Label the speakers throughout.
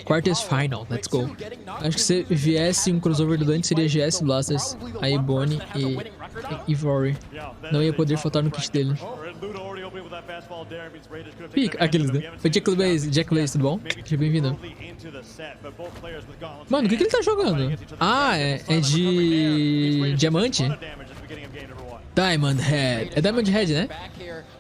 Speaker 1: Quarters Final, let's go. Acho que se viesse um crossover do Dante seria GS Blasters, aí Bonnie e Ivory. Não ia poder faltar no kit dele. Aqueles, né? Oi, Jack Blaze, tudo bom? Seja bem-vindo. Mano, o que ele tá jogando? Ah, é de diamante? Diamond Head. É Diamond Head, né?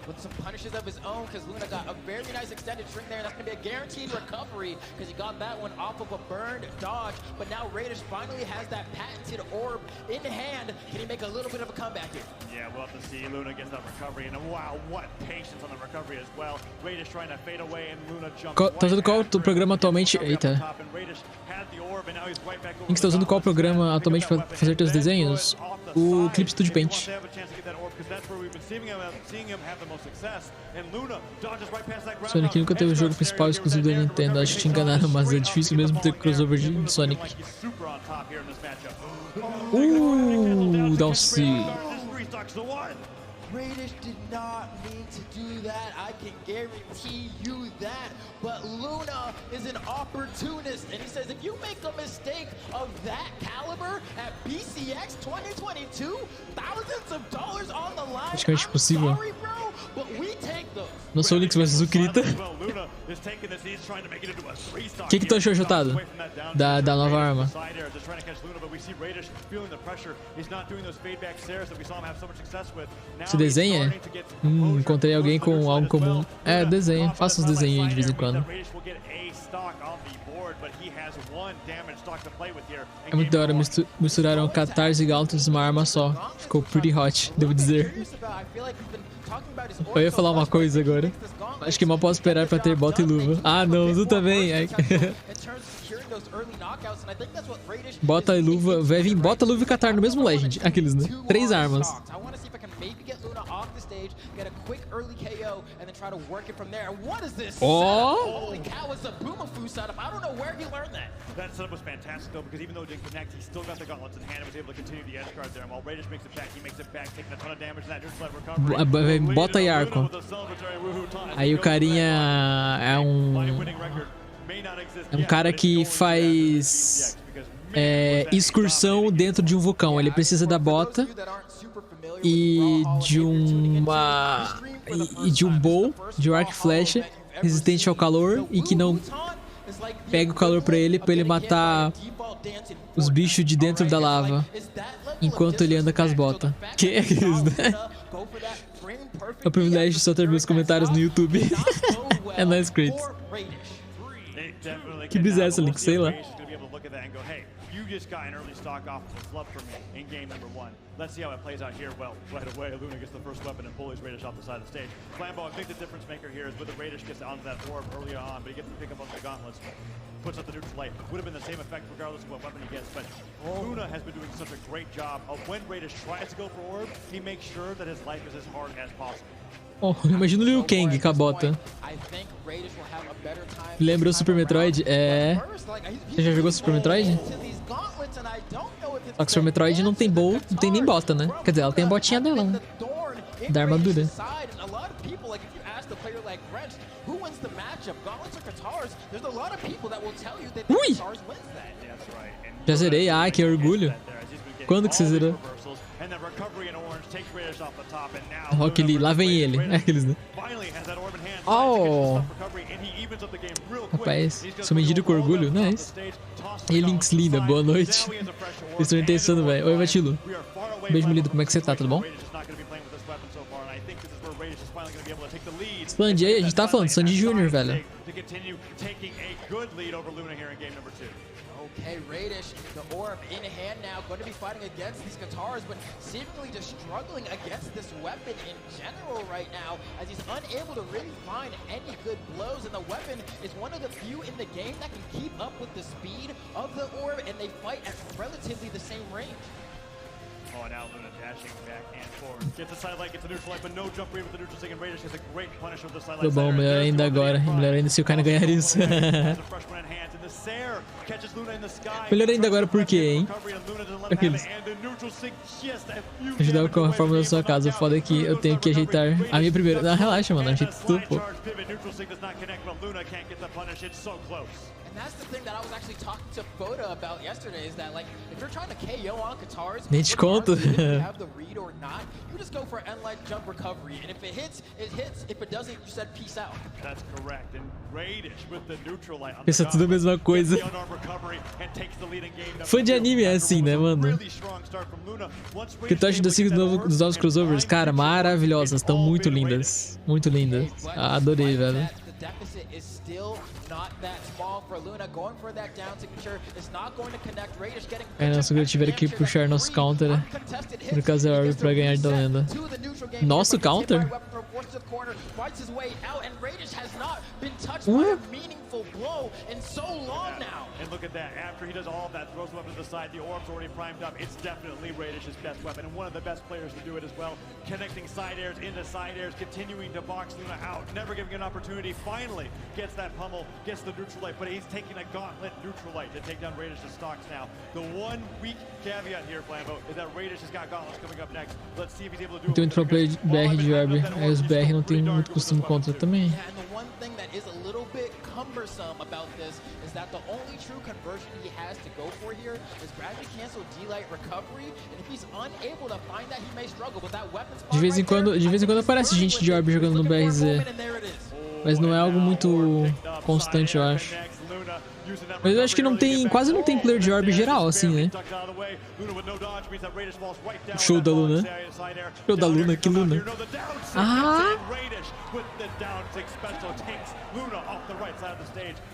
Speaker 2: With some punishes of his own, because Luna got a very nice extended string there, and that's going to be a guaranteed recovery, because he got that one off of a burned dodge, but now Radish finally has that patented orb in hand. Can he make a little bit of a comeback here? Yeah, we'll have to see. Luna gets that recovery, and wow, what patience on the recovery as well. Radish trying to fade away, and Luna jumps
Speaker 1: Tá usando qual programa atualmente? Eita. Lynx tá usando qual programa atualmente pra fazer teus desenhos? O Clip Studio Paint. Sonic nunca teve o jogo principal exclusivo da Nintendo. Acho que te enganaram, mas é difícil mesmo ter crossover de Sonic. Down C.
Speaker 2: Radish did not mean to do that, I can guarantee you that, but Luna is an opportunist, and he says if you make a mistake of that caliber at BCX 2022, thousands of dollars on the line,
Speaker 1: Praticamente impossível.
Speaker 2: sorry bro, but we take those.
Speaker 1: Não sou o Lynx, mas o Krita. O que tu achou, Jotado? Da nova arma? Você desenha? Encontrei alguém com algo comum. É, desenha. Faço uns desenhos aí de vez em quando. É muito da hora, misturaram Catarse e Gauntless numa arma só. Ficou pretty hot, devo dizer. Eu ia falar uma coisa agora. Acho que mal posso esperar pra ter bota e luva. Ah não, tu também. Bota e luva, vai vir bota, luva e Catar no mesmo Legend. Aqueles, né? 3 armas. Oh!
Speaker 2: That setup was fantastic though, because even though it didn't connect, he still got the gauntlets in hand and was able to continue the edge guard there. And while Radish makes it back, he makes it back, taking a ton of damage in that neutral recovery.
Speaker 1: Bota e arco. Aí o carinha é um cara que faz excursão dentro de um vulcão. Ele precisa da bota e de um bow, de um arco e flecha resistente ao calor e que não pega o calor pra ele matar os bichos de dentro da lava enquanto ele anda com as botas. Que é isso, né? É o privilégio de só ter meus comentários no YouTube. É nice, Kratos. Que brisa é essa, Lynx? Sei lá.
Speaker 2: You just got an early stock off of a flub for me in game number 1. Let's see how it plays out here. Well, right away, Luna gets the first weapon and bullies Radish off the side of the stage. Flambeau, I think the difference maker here is whether Radish gets onto that orb early on, but he gets to pick up on the gauntlets, puts up the neutral light. Would have been the same effect regardless of what weapon he gets, but Luna has been doing such a great job of when Radish tries to go for orb, he makes sure that his life is as hard as possible.
Speaker 1: Oh, imagina o Liu Kang com a bota. Lembrou o Super Metroid? É. Você já jogou Super Metroid? Só que o Super Metroid não tem bow, não tem nem bota, né? Quer dizer, ela tem a botinha dela, né? Da armadura. Ui! Já zerei, ah, que orgulho. Quando que você zerou? Rock Lee, lá vem ele. É aqueles, né? Oh! Rapaz, sou medido com orgulho, nice. E Lynx linda, boa noite. Estou intensando, velho. Oi, Vatilo. Beijo, meu lindo, como é que você tá? Tudo bom? Sandy, aí, a gente tá falando Sandy Jr., velho.
Speaker 2: Okay, Radish, the orb in hand now, going to be fighting against these guitars, but seemingly just struggling against this weapon in general right now, as he's unable to really find any good blows, and the weapon is one of the few in the game that can keep up with the speed of the orb, and they fight at relatively the same range. Oh, now Luna dashing back and forward. Gets a side light, gets a neutral light, but no jump read with the neutral stick, and Radish has a great punish with the side light.
Speaker 1: Bom, melhor ainda agora. Melhor ainda se o cara ganhar isso. Melhor ainda agora por quê, hein? Aqueles. Ajudar com a forma da sua casa. O foda é que eu tenho que ajeitar a minha primeira. Não, relaxa, mano. Ajeita tudo, pô.
Speaker 2: And that's the thing that I was actually talking to Foda about yesterday is that, like, if you're trying to KO on Katars,
Speaker 1: nem te conto.
Speaker 2: if you have the read or not, you just go for end leg jump recovery, and if it hits, it hits. If it doesn't, you said peace out. That's correct. And Radish with the neutral light.
Speaker 1: Pensa tudo a mesma coisa. Fã de anime é assim, né, mano? Que tu acha dos novos crossovers? Cara, maravilhosas, estão muito lindas. Muito lindas. Adorei, velho.
Speaker 2: Deficit is still not that small for Luna. Going for that down signature is not going to connect. Radish getting
Speaker 1: nossa, eu tiver que puxar nosso counter no caso da Orb pra ganhar da lenda. Nosso counter?
Speaker 2: And look at that, after he does all of that, throws the weapon to the side, the orb's already primed up. It's definitely Radish's best weapon, and one of the best players to do it as well. Connecting side airs into side airs, continuing to box Luna out, never giving an opportunity. Finally gets that pummel, gets the neutral light, but he's taking a gauntlet neutral light to take down Radish's stocks now. The one weak caveat here, Flambo, is that Radish has got gauntlets coming up next. Let's see if he's able to do it.
Speaker 1: Tem muito pro play BR de Orb, aí os BR não tem muito costume contra também.
Speaker 2: And the one thing that is a little bit cumbersome about this is that the only true conversion he has to go for here is gravity cancel D-light recovery, and if he's unable to find that, he may struggle with that weapon spot.
Speaker 1: De vez em quando aparece gente de Orb jogando no BRZ, mas não é algo muito constante, eu acho. Mas eu acho que não tem, quase não tem player de Orb geral, assim, né? Show da Luna. Show da Luna, que Luna. Ah! Por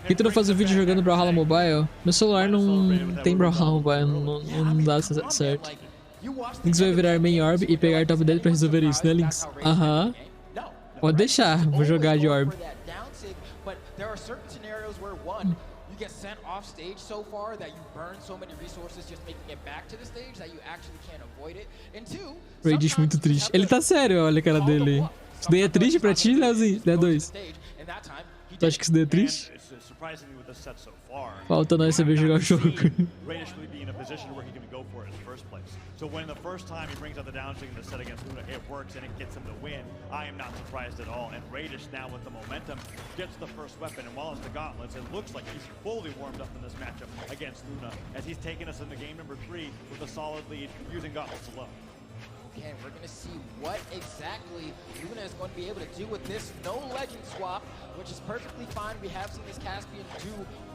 Speaker 1: que tu não faz o vídeo jogando Brawlhalla Mobile? Meu celular não tem Brawlhalla Mobile, não dá certo. Lynx vai virar main Orb e pegar top 10 pra resolver isso, né, Lynx? Aham. Pode deixar, vou jogar de Orb. Get sent off stage so far that you burn so many resources just making it back to the stage that you actually can't avoid it. And two, Radish muito triste. Ele tá sério, olha a cara dele. Isso daí é triste pra ti, Leozinho? É dois. Tu acha que isso daí é triste? Falta nós saber jogar o jogo. So when the first time he brings out the down in the set against Luna, it works and it gets him to win. I am not surprised at all. And Radish now with the momentum gets the first weapon. And while it's the gauntlets, it looks like he's fully warmed up in this matchup against Luna as he's taken us into game number 3 with a solid lead using gauntlets alone. Okay, we're going to see what exactly Luna is going to be able to do with this no legend swap, which is perfectly fine. We have seen this Caspian do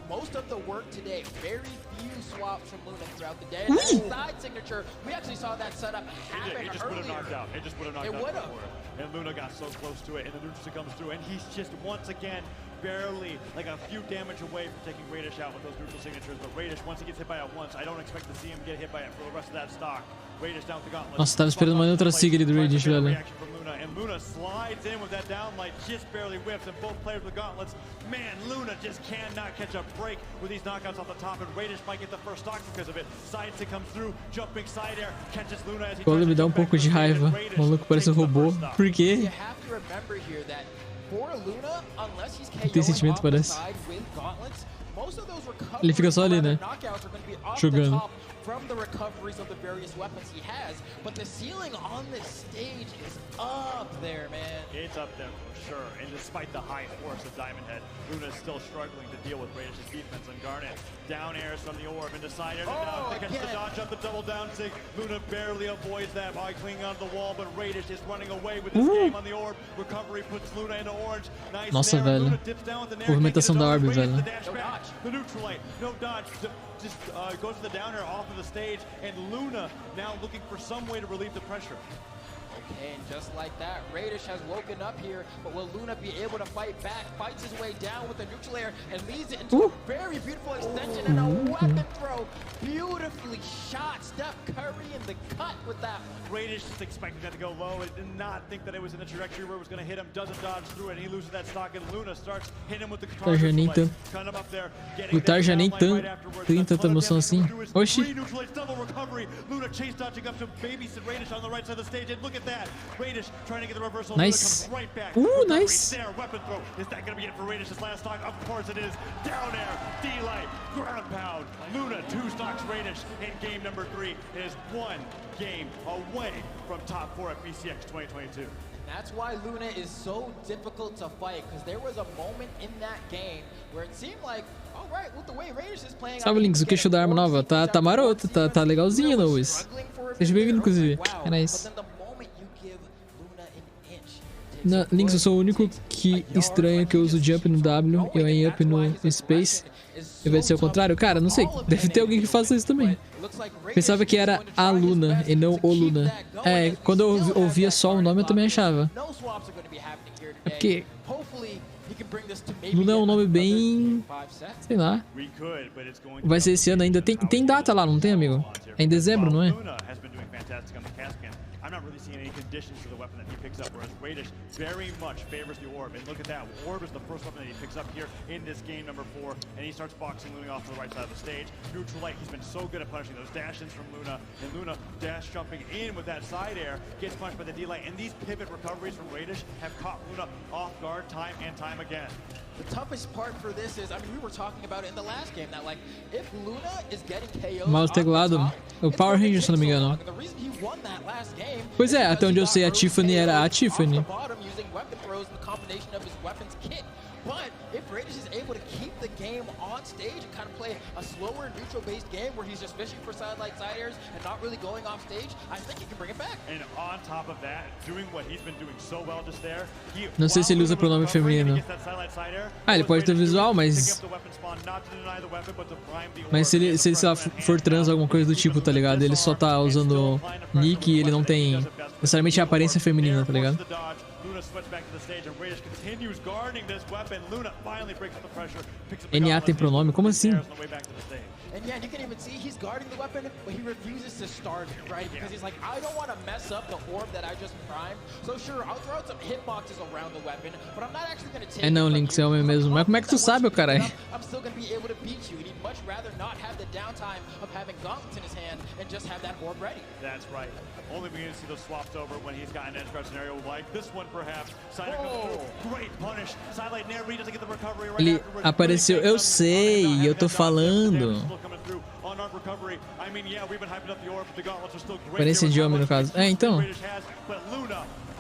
Speaker 1: most of the work today. Very few swaps from Luna throughout the day. And that side signature, we actually saw that setup happen earlier. It just would have knocked out. It just would have knocked out. And Luna got so close to it, and the neutral comes through, and he's just once again barely like a few damage away from taking Radish out with those neutral signatures. But Radish, once he gets hit by it once, I don't expect to see him get hit by it for the rest of that stock. Radish down with the gauntlet. Nossa, tava esperando uma outra sigla do Radish, velho. And Luna slides in with that downlight, just barely whiffs, and both players with gauntlets. Man, Luna just cannot catch a break with these knockouts off the top, and Radish might get the first stock because of it. Side to come through, jumping side air, catches Luna as he tries me dá pouco de raiva. O maluco parece robô. Por quê? Tem sentimento, parece. Ele fica só ali, né? Jogando. From the recoveries of the various weapons he has, but the ceiling on this stage is up there, man.
Speaker 2: It's up there for sure, and despite the high force of Diamond Head, Luna is still struggling to deal with Radish's defense on Garnet. Down airs from the orb into side air, gets the dodge up, the double down sig. Luna barely avoids that by clinging onto the wall, but Radish is running away with this game on the orb. Recovery puts Luna into orange. Nice.
Speaker 1: Nossa, velho. Movimentação da orb, velho.
Speaker 2: The neutral light, no dodge. Just goes to the downer off of the stage, and Luna now looking for some way to relieve the pressure. Okay, and just like that, Radish has woken up here, but will Luna be able to fight back? Fights his way down with the neutral air and leads it into a very beautiful extension and a weapon throw. Beautifully shot. Steph Curry in the cut with that. Radish just expecting that to go low. It did not think that it was in the trajectory where it was going to hit him. Doesn't dodge through it. He loses that stock, and Luna starts hitting him with the guitar.
Speaker 1: Kind of up there. O Tar já nem tanta emoção assim. Oxi.
Speaker 3: chase dodging up to babysit Radish on the right side of the stage, and look at that. Radish trying to get the reversal.
Speaker 1: Nice.
Speaker 3: Comes right back.
Speaker 1: Nice.
Speaker 3: There, weapon throw. Is that going to be it for Radish's last stock? Of course it is. Down air, D-Light, ground pound. Luna 2 stocks Radish in game number 3. It is 1 game away from top 4 at BCX 2022.
Speaker 2: That's why Luna is so difficult to fight, because there was a moment in that game where it seemed like, all right, with the way Radish is playing.
Speaker 1: Salve, Lynx, o queixo da arma nova tá maroto, tá legalzinho, Luiz. Seja bem-vindo, inclusive. É nice. Lynx, eu sou o único que estranho que eu uso jump no W e em up no Space. Ao invés de ser o contrário, cara, não sei. Deve ter alguém que faça isso também. Pensava que era a Luna e não o Luna. É, quando eu ouvia só o nome eu também achava. É porque Luna é um nome bem... sei lá. Vai ser esse ano ainda. Tem data lá, não tem, amigo? É em dezembro, não é?
Speaker 3: I'm not really seeing any conditions to the weapon that he picks up, whereas Radish very much favors the orb. And look at that, orb is the first weapon that he picks up here in this game number 4, and he starts boxing Luna off to the right side of the stage. Neutral Light, he's been so good at punishing those dash-ins from Luna, and Luna dash jumping in with that side air, gets punished by the D-Light, and these pivot recoveries from Radish have caught Luna off guard time and time again.
Speaker 2: The toughest part for this is, I mean, we were talking about it in the last game, that like, if Luna is getting KO'd
Speaker 1: Mouse teclado, o Power Ranger, se não me engano. Pois é, até onde eu sei a Tiffany era a Tiffany.
Speaker 2: But if Radish is able to keep the game on stage and kind of play a slower neutral-based game where he's just fishing for side-light side airs and not really going off stage, I think he can bring it back.
Speaker 3: And on top of that, doing what he's been doing so well just there,
Speaker 1: não sei se ele usa pronome feminino. Ah, ele pode ter visual, mas... mas se ele sei lá, for trans, alguma coisa do tipo, tá ligado? Ele só tá usando nick e ele não tem necessariamente a aparência feminina, tá ligado? NA tem pronome? Como assim?
Speaker 2: And yeah, you can even see he's guarding the weapon, but he refuses to start it, right? Because he's like, I don't want to mess up the orb that I just primed. So sure, I'll throw out some hitboxes around the weapon, but I'm not actually going to take
Speaker 1: É não, Lynx, é homem mesmo. Mas como é que tu sabe, caralho?
Speaker 2: I'm still going to be able to beat you, and he'd much rather not have the downtime of having gauntlets in his hand and just have that orb ready.
Speaker 3: That's right. Only beginning to see those swapped over when he's got an edge guard scenario like this one, perhaps. Sider comes through. Great punish. Sidelight Nair, he doesn't get the recovery right
Speaker 1: Ele
Speaker 3: afterwards.
Speaker 1: apareceu, eu sei, eu tô falando. Aparência de homem, no caso. É, então.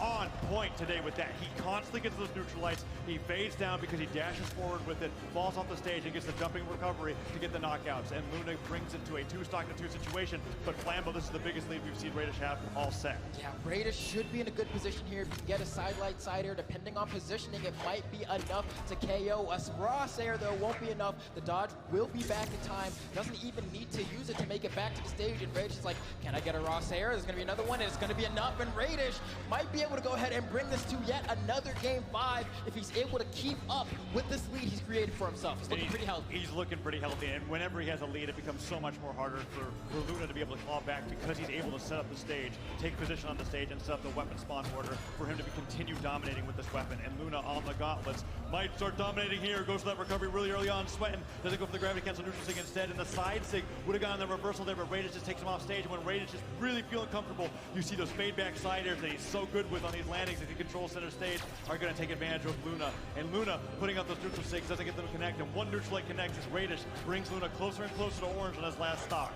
Speaker 3: On point today with that. He constantly gets those neutral lights. He fades down because he dashes forward with it, falls off the stage, and gets the jumping recovery to get the knockouts. And Luna brings it to a 2-stock-to-2 situation. But Flambo, this is the biggest lead we've seen Radish have all set.
Speaker 2: Yeah, Radish should be in a good position here. If you can get a sidelight side air, depending on positioning, it might be enough to KO. A Ross air, though, won't be enough. The dodge will be back in time. Doesn't even need to use it to make it back to the stage. And Radish is like, can I get a Ross air? There's going to be another one, and it's going to be enough. And Radish might be able to go ahead and bring this to yet another game 5 if he's able to keep up with this lead he's created for himself. He's looking pretty healthy.
Speaker 3: He's looking pretty healthy, and whenever he has a lead, it becomes so much more harder for Luna to be able to claw back because he's able to set up the stage, take position on the stage, and set up the weapon spawn order for him to continue dominating with this weapon. And Luna on the gauntlets might start dominating here, goes for that recovery really early on, sweating, doesn't go for the gravity cancel neutral sig instead, and the side sig would have gone the reversal there, but Radish just takes him off stage. When Radish is really feeling comfortable, you see those fade back side airs that he's so good with on these landings as he controls center stage are going to take advantage of Luna. And Luna putting out those neutral sigs doesn't get them to connect, and one neutral light connects as Radish brings Luna closer and closer to orange on his last stock.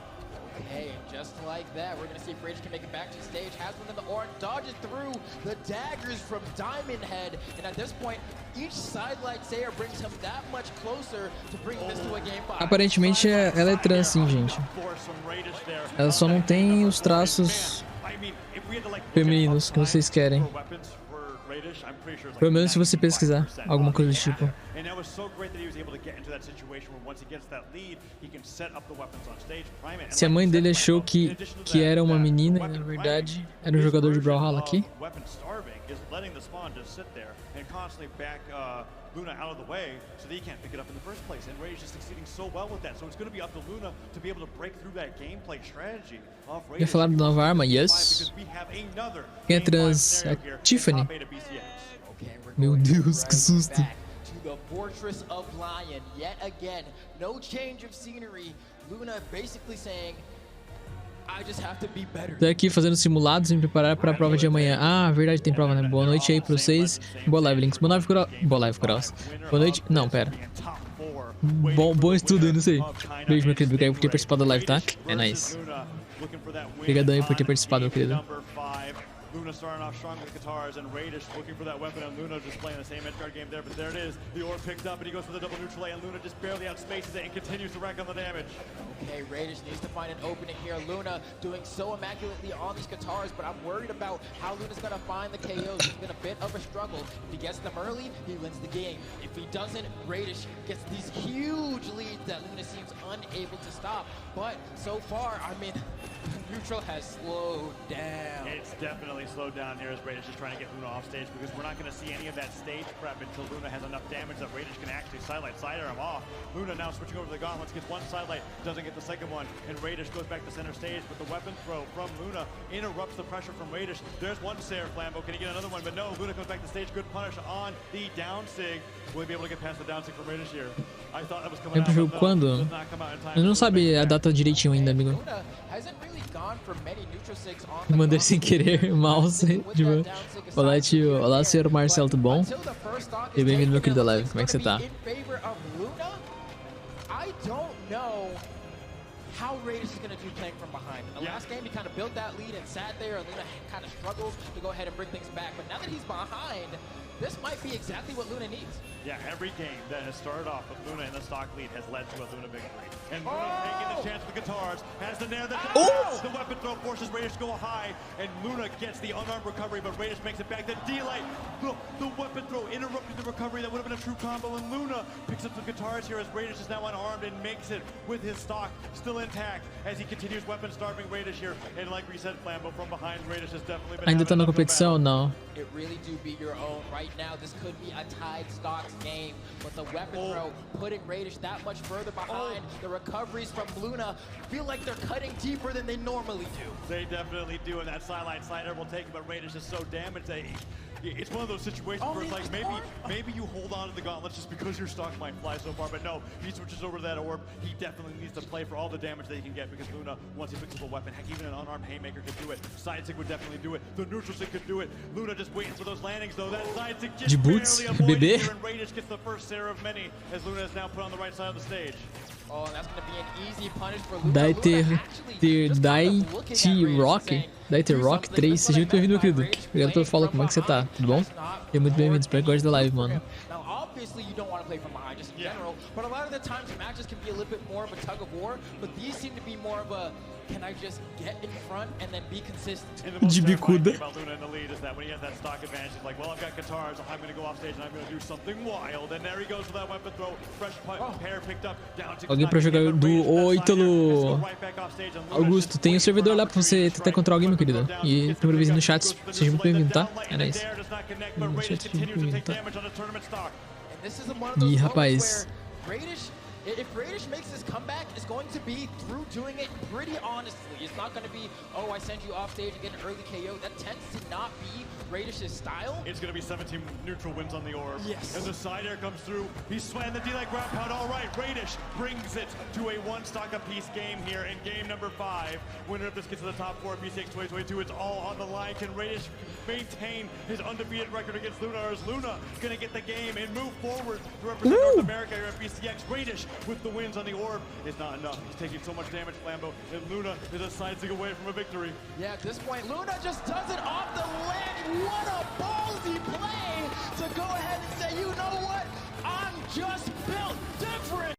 Speaker 2: Okay, and just like that, we're going to see if Radish can make it back to the stage. Has one in the orange, dodges through the daggers from Diamond Head, and at this point, each sidelight sayer brings him that much closer to bring this to a game 5.
Speaker 1: Aparentemente ela é trans, sim, gente. Ela só não tem os traços femininos que vocês querem. Pelo menos se você pesquisar alguma coisa do tipo. Se a mãe dele achou que era uma menina, na verdade era um jogador de Brawlhalla aqui.
Speaker 3: Luna out of the way so that he can't pick it up in the first place. And Radish is succeeding so well with that. So it's going to be up to Luna to be able to break through that gameplay strategy of Radish.
Speaker 1: Ia falar da nova arma, yes. Quem é trans? É Tiffany. Meu Deus, que susto.
Speaker 2: The Fortress of Lion yet again. No change of scenery. Luna basically saying, I just have to be better.
Speaker 1: Tô aqui fazendo simulados e me preparar para a prova de amanhã. Ah, verdade, tem prova, né? Boa noite aí pra vocês. Boa live, Lynx. Boa live, Cross. Boa noite. Não, pera. Bom estudo aí, não sei. Beijo, meu querido. Obrigado por ter participado da live, tá? É nice. Obrigadão aí por ter participado, meu querido.
Speaker 3: Luna starting off strong with the guitars, and Radish looking for that weapon, and Luna just playing the same edge guard game there, but there it is. The orb picked up, and he goes for the double neutral A, and Luna just barely outspaces it and continues to rack on the damage.
Speaker 2: Okay, Radish needs to find an opening here. Luna doing so immaculately on these guitars, but I'm worried about how Luna's going to find the KOs. It's been a bit of a struggle. If he gets them early, he wins the game. If he doesn't, Radish gets these huge leads that Luna seems unable to stop. But so far, I mean, neutral has slowed down.
Speaker 3: It's definitely slowed down here as Radish is trying to get Luna off stage, because we're not going to see any of that stage prep until Luna has enough damage that Radish can actually sidelight cider him off. Luna now switching over to the gauntlets, gets one sidelight, doesn't get the second one, and Radish goes back to center stage, but the weapon throw from Luna interrupts the pressure from Radish. There's one Sayer Flambo, can he get another one? But no, Luna comes back to stage, good punish on the down sig. Will he be able to get past the down sig from Radish here? I thought that was coming out, but no, does not come out in time.
Speaker 1: Ele não sabe a data direitinho ainda, amigo.
Speaker 2: Luna hasn't really gone for many neutral sigs on the
Speaker 1: Mandei sem querer, mouse. Olá, tio. Olá, senhor Marcelo, tudo bom? E bem-vindo, meu querido live. Como é que você tá?
Speaker 2: I don't know how Radish is going to do playing from behind. In the last game, he kind of built that lead and sat there, and Luna kind of struggled to go ahead and bring things back. But now that he's behind, this might be exactly what Luna needs.
Speaker 3: Yeah, every game that has started off with Luna in the stock lead has led to a Luna victory. And Luna taking the chance with the guitars, has the nair that the weapon throw forces Radish to go high, and Luna gets the unarmed recovery, but Radish makes it back. The D-Light, the weapon throw interrupted the recovery. That would have been a true combo, and Luna picks up the guitars here as Radish is now unarmed and makes it with his stock still intact as he continues weapon starving Radish here. And like we said, Flambo from behind, Radish has definitely been
Speaker 1: Ainda tá na competição ou não?
Speaker 2: It really do beat your own. Right now, this could be a tied stocks game, but the weapon throw putting Radish that much further behind. The recoveries from Luna feel like they're cutting deeper than they normally do.
Speaker 3: They definitely do, and that sideline slider will take it, but Radish is so damaged that it's one of those situations where it's like maybe you hold on to the gauntlets just because your stock might fly so far, but no, he switches over to that orb. He definitely needs to play for all the damage that he can get, because Luna, once he picks up a weapon, heck, even an unarmed haymaker could do it. Side sig would definitely do it. The neutral sig could do it. Luna just waiting for those landings, though. That side sig just barely avoided here, and Radish gets the first Sayer of many as Luna is now put on the right side of the stage.
Speaker 2: Oh, and that's going to be an easy punish for Luna.
Speaker 1: Daiter Rock 3, seja muito bem-vindo, meu querido. Obrigado pelo follow, como é que você tá? Tudo bom? Seja muito bem-vindo, espero que goste da live, mano.
Speaker 2: Now, obviously, you don't want to play from behind just in general, but a lot of the times matches can be a little bit more of a tug of war, but these seem to be more of a, can I just get in front and then be consistent?
Speaker 1: De bicuda.
Speaker 3: About Luna in the lead is that when he has that stock advantage, he's like, well, I've got guitars, I'm going to go off stage and I'm going to do something wild. And there he goes with that weapon throw, fresh pair picked up, down to
Speaker 1: Alguém pra jogar do Ítalo. Augusto, tem um servidor lá pra você tentar encontrar alguém, meu querido. E primeira vez no chat, seja muito bem-vindo, tá? É nóis. No chat, seja muito bem-vindo, tá? E rapaz.
Speaker 2: If Radish makes this comeback, it's going to be through doing it pretty honestly. It's not going to be, oh, I send you off stage and get an early KO. That tends to not be Radish's style.
Speaker 3: It's going to be 17 neutral wins on the orb.
Speaker 2: Yes.
Speaker 3: As the side air comes through, he's sweating the D-Light ground pound. All right, Radish brings it to a one stock apiece game here in game number 5. Winner of this gets to the top 4 of BCX 2022. It's all on the line. Can Radish maintain his undefeated record against Luna, or is Luna going to get the game and move forward to represent North America here at BCX? Radish with the wins on the orb is not enough. He's taking so much damage, Flambo, and Luna is a side sig away from a victory.
Speaker 2: Yeah, at this point, Luna just does it off the ledge. What a ballsy play to go ahead and say, you know what? I'm just built different.